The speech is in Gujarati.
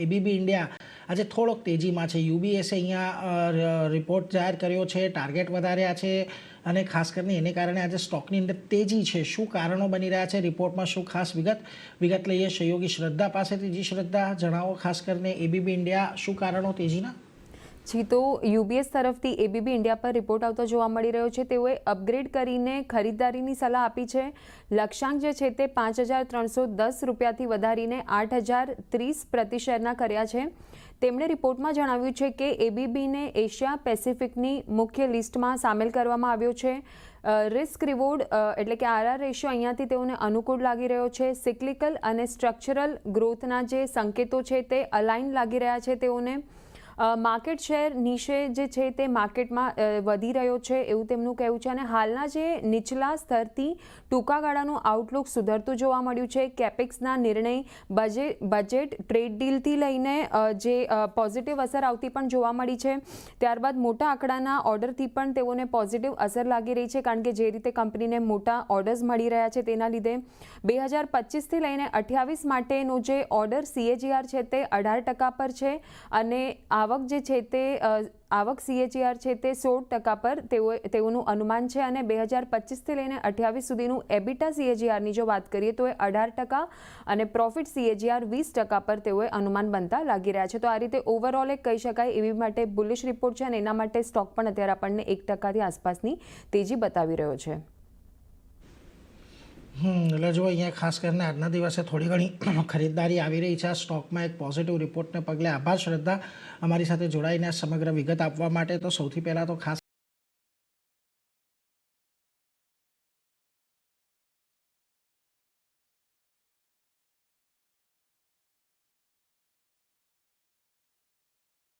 એબીબી ઇન્ડિયા આજે થોડોક તેજીમાં છે. યુબીએસે અહીંયા રિપોર્ટ જાહેર કર્યો છે, ટાર્ગેટ વધાર્યા છે અને ખાસ કરીને એને કારણે આજે સ્ટોકની અંદર તેજી છે. શું કારણો બની રહ્યા છે, રિપોર્ટમાં શું ખાસ વિગત લઈએ સહયોગી શ્રદ્ધા પાસેથી. જી શ્રદ્ધા, જણાવો ખાસ કરીને એબીબી ઇન્ડિયા શું કારણો તેજીના? જી, તો યુબીએસ તરફથી એબીબી ઇન્ડિયા પર રિપોર્ટ આવતો જોવા મળી રહ્યો છે. તેઓએ અપગ્રેડ કરીને ખરીદદારીની સલાહ આપી છે. લક્ષ્યાંક જે છે તે 5,310 રૂપિયાથી વધારીને 8,030 પ્રતિ શેરના કર્યા છે. તેમણે રિપોર્ટમાં જણાવ્યું છે કે એબીબીને એશિયા પેસિફિકની મુખ્ય લિસ્ટમાં સામેલ કરવામાં આવ્યો છે. રિસ્ક રિવોર્ડ એટલે કે આરઆર રેશિયો અહીંયાથી તેઓને અનુકૂળ લાગી રહ્યો છે. સિક્લિકલ અને સ્ટ્રક્ચરલ ગ્રોથના જે સંકેતો છે તે અલાઇન લાગી રહ્યા છે તેઓને. માર્કેટ શેર નીચે જે છે તે માર્કેટમાં વધી રહ્યો છે એવું તેમનું કહેવું છે અને હાલના જે નીચલા સ્તરથી ટૂંકા ગાળાનું આઉટલુક સુધરતું જોવા મળ્યું છે. કેપેક્સના નિર્ણય, બજેટ, ટ્રેડ ડીલથી લઈને જે પોઝિટિવ અસર આવતી પણ જોવા મળી છે. ત્યારબાદ મોટા આંકડાના ઓર્ડરથી પણ તેઓને પોઝિટિવ અસર લાગી રહી છે, કારણ કે જે રીતે કંપનીને મોટા ઓર્ડર્સ મળી રહ્યા છે તેના લીધે 2025થી લઈને 28 માટેનો જે ઓર્ડર CAGR છે તે 18% પર છે અને આવક જે છે તે આવક CAGR છે તે 16% પર તેઓનું અનુમાન છે અને 2025થી લઈને 28 સુધીનું એબિટા CAGRની જો વાત કરીએ તો એ 18% અને પ્રોફિટ CAGR 20% પર તેઓએ અનુમાન બનતા લાગી રહ્યા છે. તો આ રીતે ઓવરઓલ એક કહી શકાય એવી માટે બુલિશ રિપોર્ટ છે અને એના માટે સ્ટોક પણ અત્યારે આપણને 1%થી આસપાસની તેજી બતાવી રહ્યો છે. એટલે જો અહીંયા ખાસ કરીને આજના દિવસે થોડી ઘણી ખરીદદારી આવી રહી છે આ સ્ટોકમાં એક પોઝિટિવ રિપોર્ટને પગલે. આભાર શ્રદ્ધા, અમારી સાથે જોડાઈને સમગ્ર વિગત આપવા માટે. તો સૌથી પહેલાં તો ખાસ